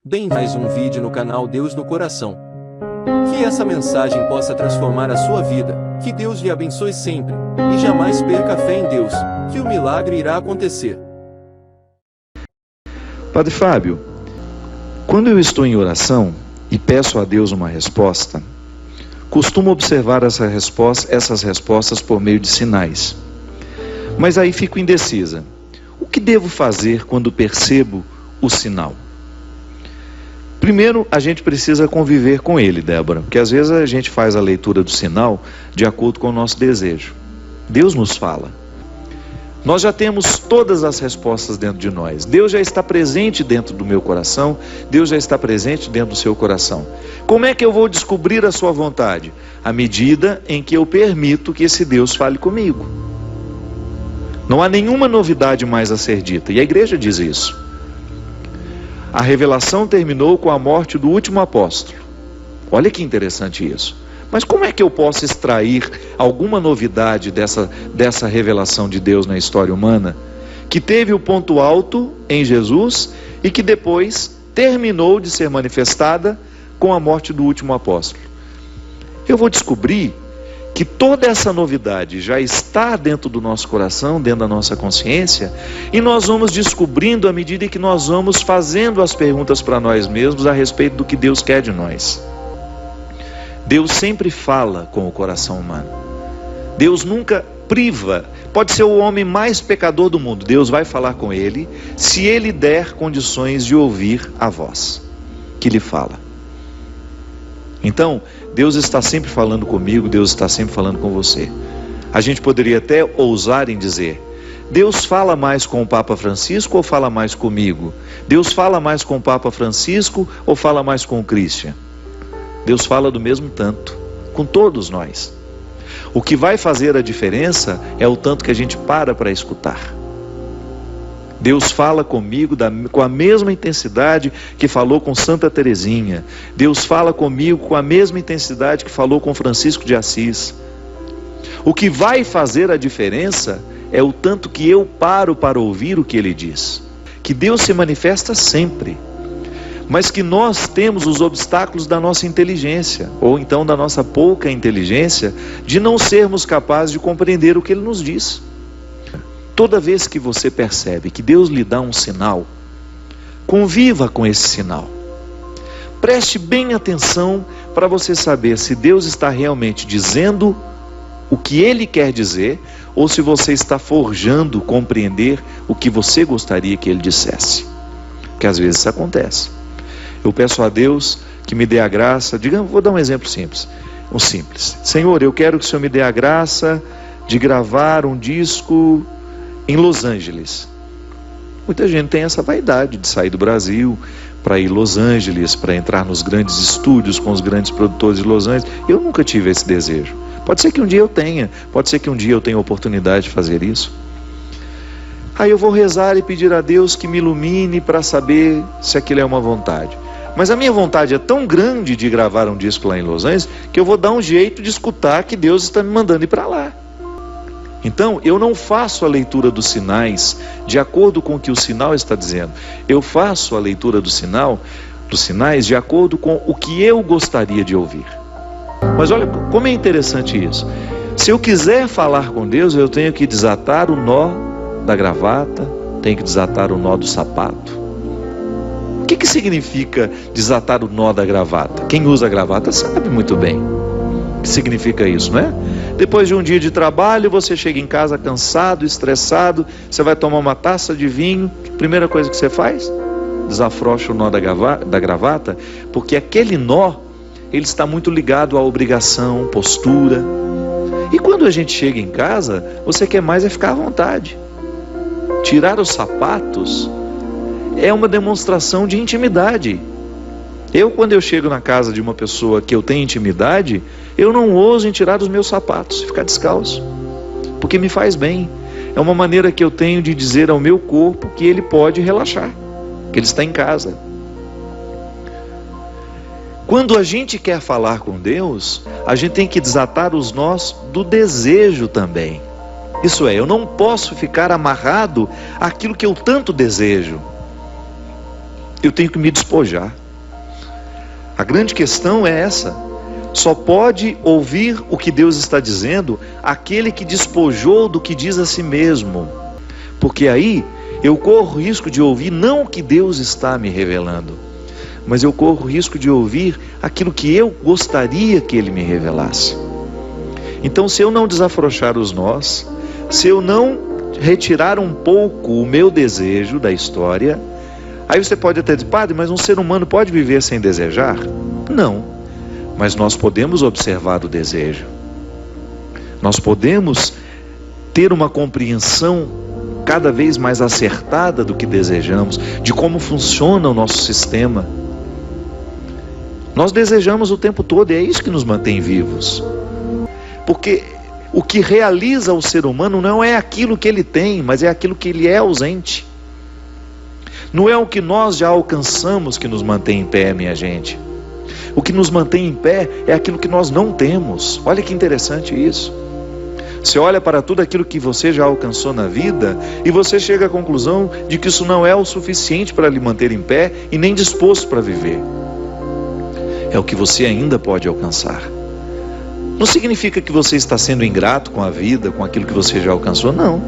Bem, mais um vídeo no canal Deus no Coração. Que essa mensagem possa transformar a sua vida, que Deus lhe abençoe sempre, e jamais perca a fé em Deus, que o milagre irá acontecer. Padre Fábio, quando eu estou em oração e peço a Deus uma resposta, costumo observar essas respostas por meio de sinais. Mas aí fico indecisa. O que devo fazer quando percebo o sinal? Primeiro, a gente precisa conviver com ele, Débora, porque às vezes a gente faz a leitura do sinal de acordo com o nosso desejo. Deus nos fala. Nós já temos todas as respostas dentro de nós. Deus já está presente dentro do meu coração, Deus já está presente dentro do seu coração. Como é que eu vou descobrir a sua vontade? À medida em que eu permito que esse Deus fale comigo. Não há nenhuma novidade mais a ser dita, e a igreja diz isso. A revelação terminou com a morte do último apóstolo. Olha que interessante isso. Mas como é que eu posso extrair alguma novidade dessa revelação de Deus na história humana, que teve o ponto alto em Jesus e que depois terminou de ser manifestada com a morte do último apóstolo? Eu vou descobrir que toda essa novidade já está dentro do nosso coração, dentro da nossa consciência, e nós vamos descobrindo à medida que nós vamos fazendo as perguntas para nós mesmos a respeito do que Deus quer de nós. Deus sempre fala com o coração humano. Deus nunca priva. Pode ser o homem mais pecador do mundo, Deus vai falar com ele, se ele der condições de ouvir a voz que lhe fala. Então, Deus está sempre falando comigo, Deus está sempre falando com você. A gente poderia até ousar em dizer: Deus fala mais com o Papa Francisco ou fala mais comigo? Deus fala mais com o Papa Francisco ou fala mais com o Christian? Deus fala do mesmo tanto, com todos nós. O que vai fazer a diferença é o tanto que a gente para escutar. Deus fala comigo com a mesma intensidade que falou com Santa Teresinha. Deus fala comigo com a mesma intensidade que falou com Francisco de Assis. O que vai fazer a diferença é o tanto que eu paro para ouvir o que ele diz. Que Deus se manifesta sempre, mas que nós temos os obstáculos da nossa inteligência, ou então da nossa pouca inteligência, de não sermos capazes de compreender o que ele nos diz. Toda vez que você percebe que Deus lhe dá um sinal, conviva com esse sinal. Preste bem atenção para você saber se Deus está realmente dizendo o que Ele quer dizer, ou se você está forjando compreender o que você gostaria que Ele dissesse. Porque às vezes isso acontece. Eu peço a Deus que me dê a graça, vou dar um exemplo simples. Senhor, eu quero que o Senhor me dê a graça de gravar um disco em Los Angeles. Muita gente tem essa vaidade de sair do Brasil para ir a Los Angeles, para entrar nos grandes estúdios com os grandes produtores de Los Angeles. Eu nunca tive esse desejo. Pode ser que um dia eu tenha, pode ser que um dia eu tenha a oportunidade de fazer isso. Aí eu vou rezar e pedir a Deus que me ilumine para saber se aquilo é uma vontade. Mas a minha vontade é tão grande de gravar um disco lá em Los Angeles, que eu vou dar um jeito de escutar que Deus está me mandando ir para lá. Então, eu não faço a leitura dos sinais de acordo com o que o sinal está dizendo. Eu faço a leitura dos sinais de acordo com o que eu gostaria de ouvir. Mas olha como é interessante isso. Se eu quiser falar com Deus, eu tenho que desatar o nó da gravata, tenho que desatar o nó do sapato. O que significa desatar o nó da gravata? Quem usa a gravata sabe muito bem o que significa isso, não é? Depois de um dia de trabalho, você chega em casa cansado, estressado, você vai tomar uma taça de vinho, a primeira coisa que você faz? Desafrouxa o nó da gravata, porque aquele nó, ele está muito ligado à obrigação, postura. E quando a gente chega em casa, você quer mais é ficar à vontade. Tirar os sapatos é uma demonstração de intimidade. Quando eu chego na casa de uma pessoa que eu tenho intimidade, eu não ouso em tirar os meus sapatos, ficar descalço, porque me faz bem. É uma maneira que eu tenho de dizer ao meu corpo que ele pode relaxar, que ele está em casa. Quando a gente quer falar com Deus, a gente tem que desatar os nós do desejo também. Isso é, eu não posso ficar amarrado àquilo que eu tanto desejo. eu tenho que me despojar. A grande questão é essa. Só pode ouvir o que Deus está dizendo aquele que despojou do que diz a si mesmo. Porque aí eu corro o risco de ouvir não o que Deus está me revelando, mas eu corro o risco de ouvir aquilo que eu gostaria que Ele me revelasse. Então, se eu não desafrouxar os nós, se eu não retirar um pouco o meu desejo da história, aí você pode até dizer: padre, mas um ser humano pode viver sem desejar? Não. Mas nós podemos observar o desejo. Nós podemos ter uma compreensão cada vez mais acertada do que desejamos, de como funciona o nosso sistema. Nós desejamos o tempo todo e é isso que nos mantém vivos. Porque o que realiza o ser humano não é aquilo que ele tem, mas é aquilo que ele é ausente. Não é o que nós já alcançamos que nos mantém em pé, minha gente. O que nos mantém em pé é aquilo que nós não temos. Olha que interessante isso. Você olha para tudo aquilo que você já alcançou na vida e você chega à conclusão de que isso não é o suficiente para lhe manter em pé e nem disposto para viver. É o que você ainda pode alcançar. Não significa que você está sendo ingrato com a vida, com aquilo que você já alcançou, não.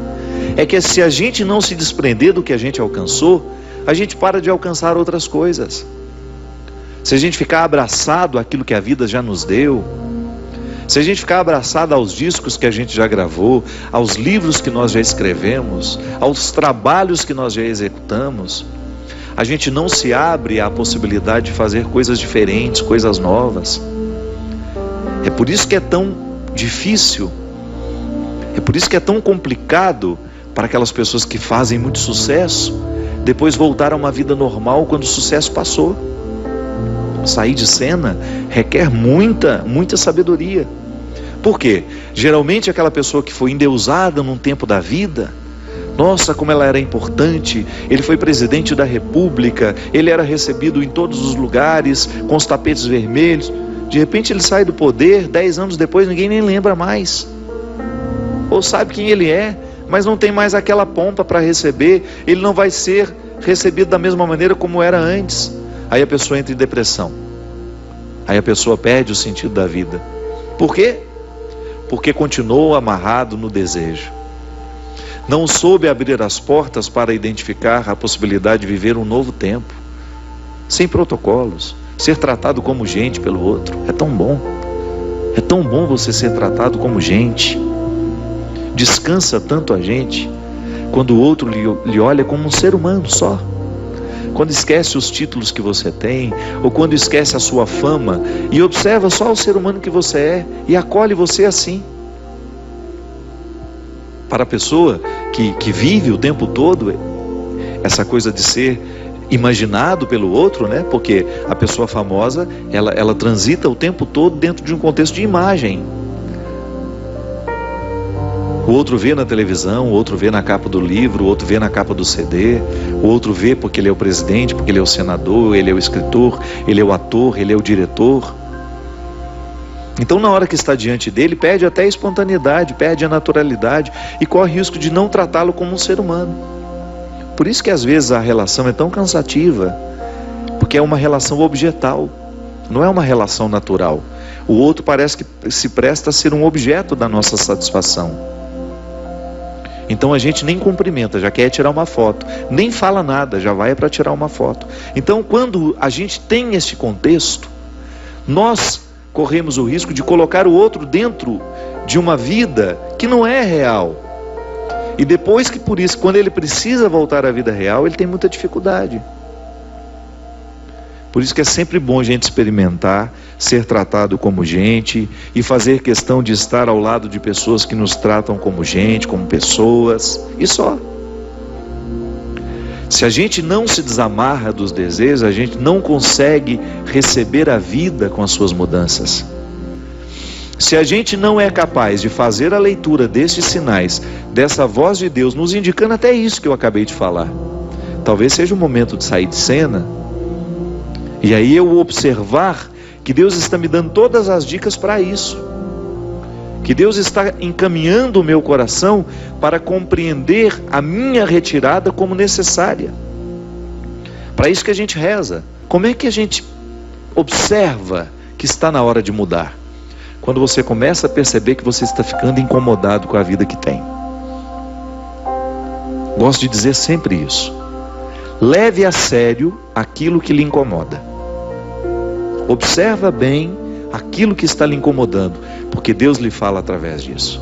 É que se a gente não se desprender do que a gente alcançou, a gente para de alcançar outras coisas. Se a gente ficar abraçado àquilo que a vida já nos deu, se a gente ficar abraçado aos discos que a gente já gravou, aos livros que nós já escrevemos, aos trabalhos que nós já executamos, a gente não se abre à possibilidade de fazer coisas diferentes, coisas novas. É por isso que é tão difícil, é por isso que é tão complicado para aquelas pessoas que fazem muito sucesso, depois voltar a uma vida normal quando o sucesso passou. Sair de cena requer muita sabedoria. Por quê? Geralmente aquela pessoa que foi endeusada num tempo da vida, nossa, como ela era importante, ele foi presidente da república, ele era recebido em todos os lugares, com os tapetes vermelhos. De repente ele sai do poder, 10 anos depois ninguém nem lembra mais. Ou sabe quem ele é, mas não tem mais aquela pompa para receber, ele não vai ser recebido da mesma maneira como era antes. Aí a pessoa entra em depressão. Aí a pessoa perde o sentido da vida. Por quê? Porque continuou amarrado no desejo. Não soube abrir as portas para identificar a possibilidade de viver um novo tempo. Sem protocolos. Ser tratado como gente pelo outro. É tão bom. É tão bom você ser tratado como gente. Descansa tanto a gente quando o outro lhe olha como um ser humano só. Quando esquece os títulos que você tem, ou quando esquece a sua fama, e observa só o ser humano que você é, e acolhe você assim. Para a pessoa que vive o tempo todo, essa coisa de ser imaginado pelo outro, né? Porque a pessoa famosa, ela transita o tempo todo dentro de um contexto de imagem. O outro vê na televisão, o outro vê na capa do livro, o outro vê na capa do CD, o outro vê porque ele é o presidente, porque ele é o senador, ele é o escritor, ele é o ator, ele é o diretor. Então na hora que está diante dele, perde até a espontaneidade, perde a naturalidade e corre o risco de não tratá-lo como um ser humano. Por isso que às vezes a relação é tão cansativa, porque é uma relação objetal, não é uma relação natural. O outro parece que se presta a ser um objeto da nossa satisfação. Então a gente nem cumprimenta, já quer tirar uma foto, nem fala nada, já vai para tirar uma foto. Então quando a gente tem esse contexto, nós corremos o risco de colocar o outro dentro de uma vida que não é real. E depois que por isso, quando ele precisa voltar à vida real, ele tem muita dificuldade. Por isso que é sempre bom a gente experimentar, ser tratado como gente e fazer questão de estar ao lado de pessoas que nos tratam como gente, como pessoas, e só. Se a gente não se desamarra dos desejos, a gente não consegue receber a vida com as suas mudanças. Se a gente não é capaz de fazer a leitura destes sinais, dessa voz de Deus, nos indicando até isso que eu acabei de falar, talvez seja o momento de sair de cena, e aí eu observar que Deus está me dando todas as dicas para isso, que Deus está encaminhando o meu coração para compreender a minha retirada como necessária, Para isso que a gente reza. Como é que a gente observa que está na hora de mudar? Quando você começa a perceber que você está ficando incomodado com a vida que tem. Gosto de dizer sempre isso. Leve a sério aquilo que lhe incomoda. Observa bem aquilo que está lhe incomodando, porque Deus lhe fala através disso.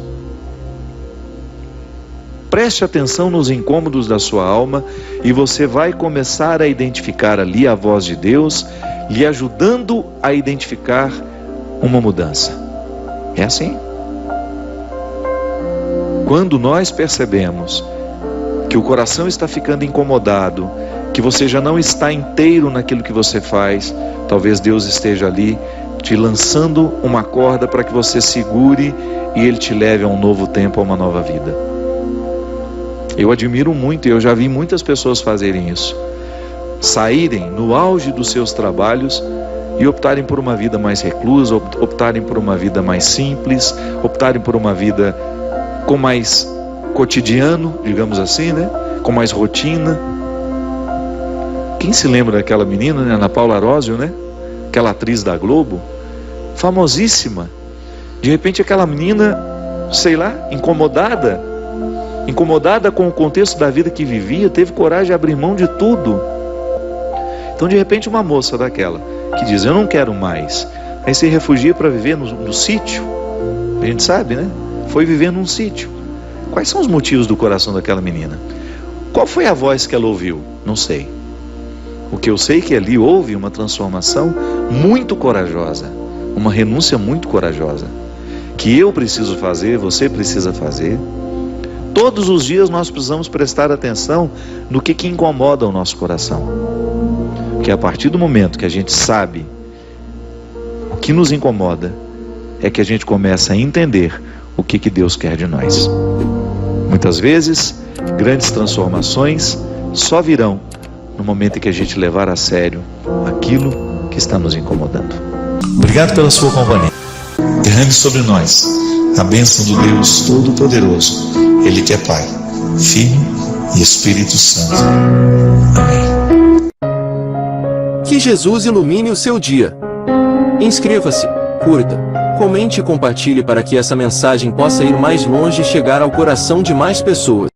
Preste atenção nos incômodos da sua alma e você vai começar a identificar ali a voz de Deus, lhe ajudando a identificar uma mudança. É assim. Quando nós percebemos que o coração está ficando incomodado, que você já não está inteiro naquilo que você faz, talvez Deus esteja ali te lançando uma corda para que você segure e Ele te leve a um novo tempo, a uma nova vida. Eu admiro muito, e eu já vi muitas pessoas fazerem isso. Saírem no auge dos seus trabalhos e optarem por uma vida mais reclusa, optarem por uma vida mais simples, optarem por uma vida com mais cotidiano, digamos assim, né? Com mais rotina. Quem se lembra daquela menina, né? Ana Paula Arósio, né? Aquela atriz da Globo, famosíssima. De repente aquela menina, sei lá, incomodada com o contexto da vida que vivia, teve coragem de abrir mão de tudo. Então de repente uma moça daquela, que diz, eu não quero mais, aí se refugia para viver no sítio, a gente sabe, né? Foi viver num sítio. Quais são os motivos do coração daquela menina? Qual foi a voz que ela ouviu? Não sei. O que eu sei é que ali houve uma transformação muito corajosa, uma renúncia muito corajosa, que eu preciso fazer, você precisa fazer. Todos os dias nós precisamos prestar atenção no que incomoda o nosso coração. Porque a partir do momento que a gente sabe o que nos incomoda, é que a gente começa a entender o que Deus quer de nós. Muitas vezes, grandes transformações só virão no momento em que a gente levar a sério aquilo que está nos incomodando. Obrigado pela sua companhia. Derrame sobre nós a bênção do Deus Todo-Poderoso, Ele que é Pai, Filho e Espírito Santo. Amém. Que Jesus ilumine o seu dia. Inscreva-se, curta, comente e compartilhe para que essa mensagem possa ir mais longe e chegar ao coração de mais pessoas.